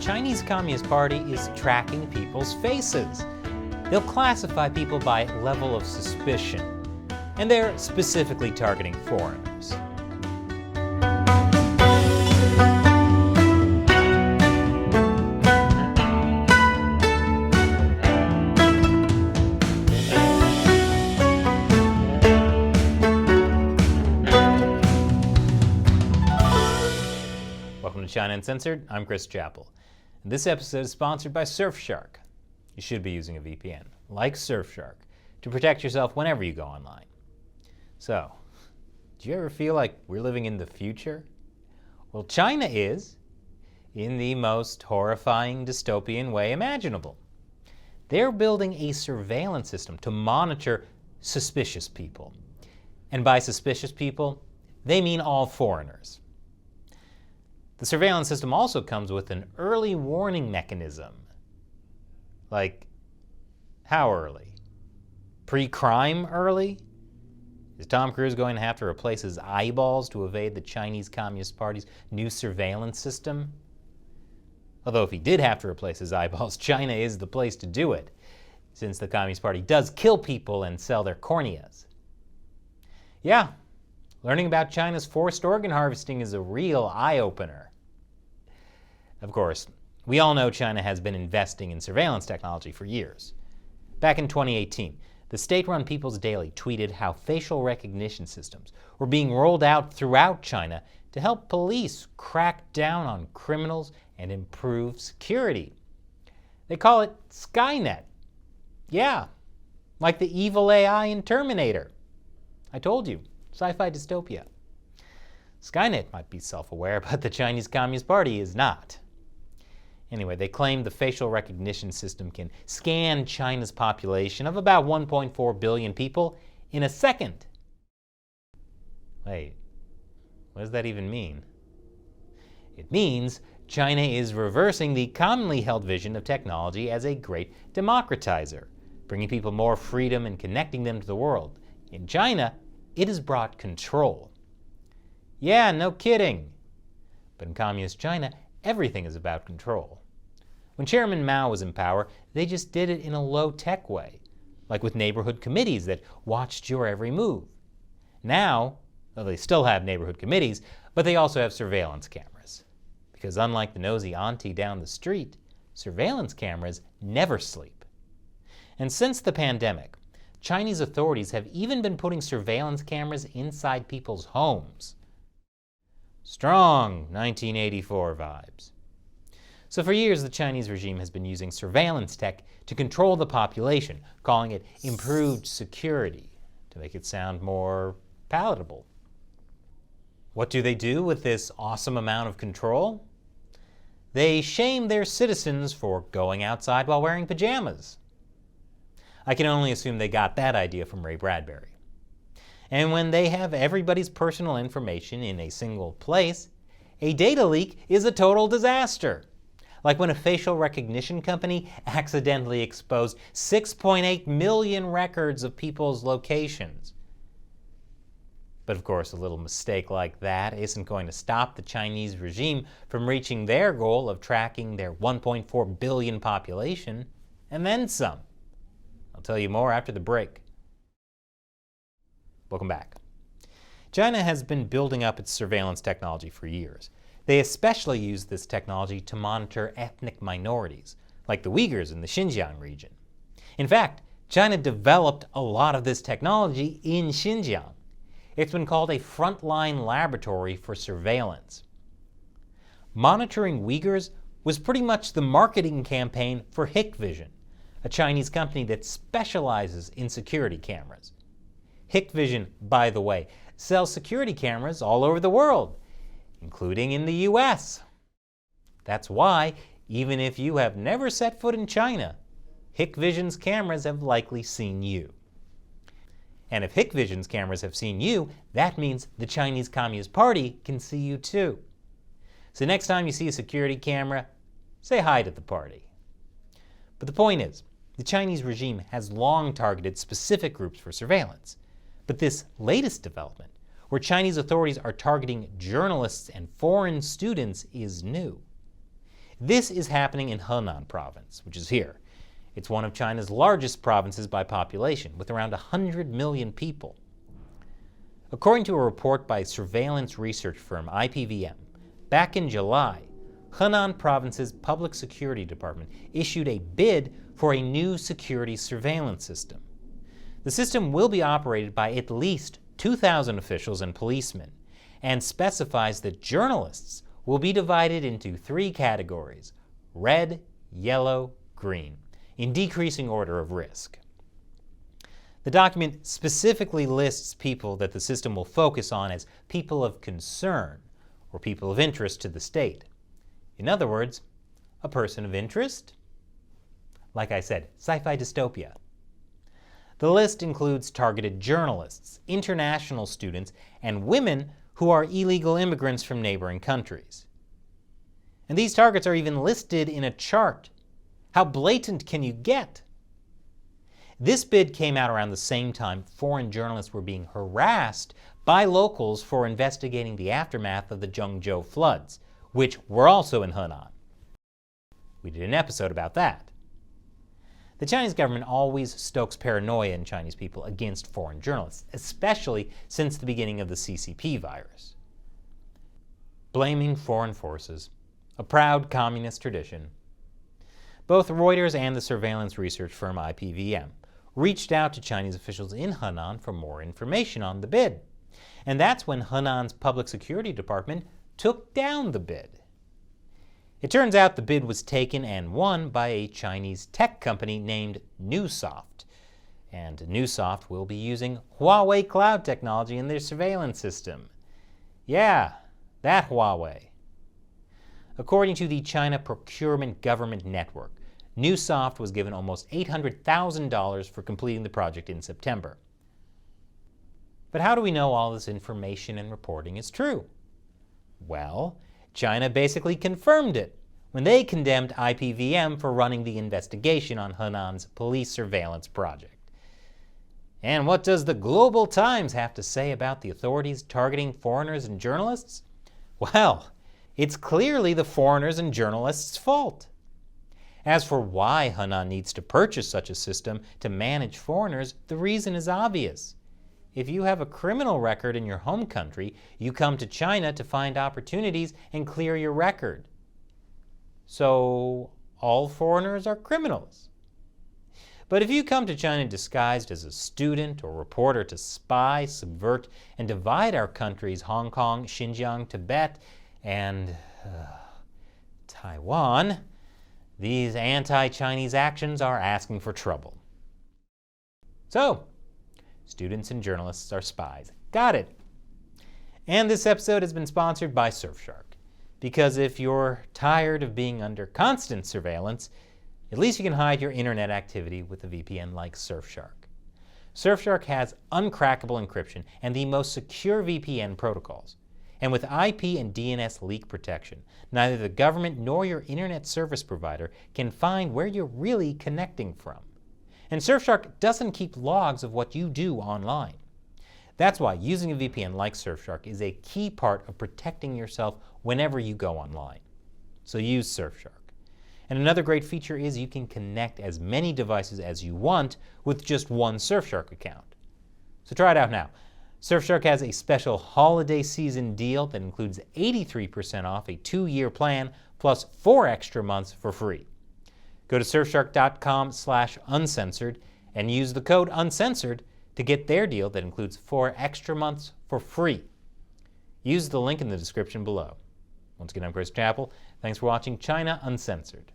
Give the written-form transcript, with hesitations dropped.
Chinese Communist Party is tracking people's faces. They'll classify people by level of suspicion, and they're specifically targeting foreigners. Welcome to China Uncensored. I'm Chris Chappell. And this episode is sponsored by Surfshark. You should be using a VPN, like Surfshark, to protect yourself whenever you go online. So, do you ever feel like we're living in the future? Well, China is, in the most horrifying dystopian way imaginable. They're building a surveillance system to monitor suspicious people. And by suspicious people, they mean all foreigners. The surveillance system also comes with an early warning mechanism. Like, how early? Pre-crime early? Is Tom Cruise going to have to replace his eyeballs to evade the Chinese Communist Party's new surveillance system? Although if he did have to replace his eyeballs, China is the place to do it, since the Communist Party does kill people and sell their corneas. Yeah, learning about China's forced organ harvesting is a real eye-opener. Of course, we all know China has been investing in surveillance technology for years. Back in 2018, the state-run People's Daily tweeted how facial recognition systems were being rolled out throughout China to help police crack down on criminals and improve security. They call it Skynet. Yeah, like the evil AI in Terminator. I told you, sci-fi dystopia. Skynet might be self-aware, but the Chinese Communist Party is not. Anyway, they claim the facial recognition system can scan China's population of about 1.4 billion people in a second. Wait, what does that even mean? It means China is reversing the commonly held vision of technology as a great democratizer, bringing people more freedom and connecting them to the world. In China, it has brought control. Yeah, no kidding. But in communist China, everything is about control. When Chairman Mao was in power, they just did it in a low-tech way, like with neighborhood committees that watched your every move. Now, well, they still have neighborhood committees, but they also have surveillance cameras. Because unlike the nosy auntie down the street, surveillance cameras never sleep. And since the pandemic, Chinese authorities have even been putting surveillance cameras inside people's homes. Strong 1984 vibes. So for years, the Chinese regime has been using surveillance tech to control the population, calling it improved security, to make it sound more palatable. What do they do with this awesome amount of control? They shame their citizens for going outside while wearing pajamas. I can only assume they got that idea from Ray Bradbury. And when they have everybody's personal information in a single place, a data leak is a total disaster. Like when a facial recognition company accidentally exposed 6.8 million records of people's locations. But of course, a little mistake like that isn't going to stop the Chinese regime from reaching their goal of tracking their 1.4 billion population, and then some. I'll tell you more after the break. Welcome back. China has been building up its surveillance technology for years. They especially use this technology to monitor ethnic minorities, like the Uyghurs in the Xinjiang region. In fact, China developed a lot of this technology in Xinjiang. It's been called a frontline laboratory for surveillance. Monitoring Uyghurs was pretty much the marketing campaign for Hikvision, a Chinese company that specializes in security cameras. Hikvision, by the way, sells security cameras all over the world, including in the US. That's why, even if you have never set foot in China, Hikvision's cameras have likely seen you. And if Hikvision's cameras have seen you, that means the Chinese Communist Party can see you too. So next time you see a security camera, say hi to the party. But the point is, the Chinese regime has long targeted specific groups for surveillance. But this latest development, where Chinese authorities are targeting journalists and foreign students, is new. This is happening in Henan province, which is here. It's one of China's largest provinces by population, with around 100 million people. According to a report by surveillance research firm IPVM, back in July, Henan province's public security department issued a bid for a new security surveillance system. The system will be operated by at least 2,000 officials and policemen, and specifies that journalists will be divided into 3 categories: red, yellow, green, in decreasing order of risk. The document specifically lists people that the system will focus on as people of concern or people of interest to the state. In other words, a person of interest? Like I said, sci-fi dystopia. The list includes targeted journalists, international students, and women who are illegal immigrants from neighboring countries. And these targets are even listed in a chart. How blatant can you get? This bid came out around the same time foreign journalists were being harassed by locals for investigating the aftermath of the Zhengzhou floods, which were also in Henan. We did an episode about that. The Chinese government always stokes paranoia in Chinese people against foreign journalists, especially since the beginning of the CCP virus. Blaming foreign forces, a proud communist tradition. Both Reuters and the surveillance research firm IPVM reached out to Chinese officials in Henan for more information on the bid. And that's when Henan's public security department took down the bid. It turns out the bid was taken and won by a Chinese tech company named Newsoft. And Newsoft will be using Huawei cloud technology in their surveillance system. Yeah, that Huawei. According to the China Procurement Government Network, Newsoft was given almost $800,000 for completing the project in September. But how do we know all this information and reporting is true? Well, China basically confirmed it when they condemned IPVM for running the investigation on Henan's police surveillance project. And what does the Global Times have to say about the authorities targeting foreigners and journalists? Well, it's clearly the foreigners and journalists' fault. As for why Henan needs to purchase such a system to manage foreigners, the reason is obvious. If you have a criminal record in your home country, you come to China to find opportunities and clear your record. So, all foreigners are criminals. But if you come to China disguised as a student or reporter to spy, subvert, and divide our countries, Hong Kong, Xinjiang, Tibet, and Taiwan, these anti-Chinese actions are asking for trouble. So, students and journalists are spies. Got it. And this episode has been sponsored by Surfshark. Because if you're tired of being under constant surveillance, at least you can hide your internet activity with a VPN like Surfshark. Surfshark has uncrackable encryption and the most secure VPN protocols. And with IP and DNS leak protection, neither the government nor your internet service provider can find where you're really connecting from. And Surfshark doesn't keep logs of what you do online. That's why using a VPN like Surfshark is a key part of protecting yourself whenever you go online. So use Surfshark. And another great feature is you can connect as many devices as you want with just one Surfshark account. So try it out now. Surfshark has a special holiday season deal that includes 83% off a 2-year plan plus 4 extra months for free. Go to surfshark.com/uncensored and use the code uncensored to get their deal that includes 4 extra months for free. Use the link in the description below. Once again, I'm Chris Chappell. Thanks for watching China Uncensored.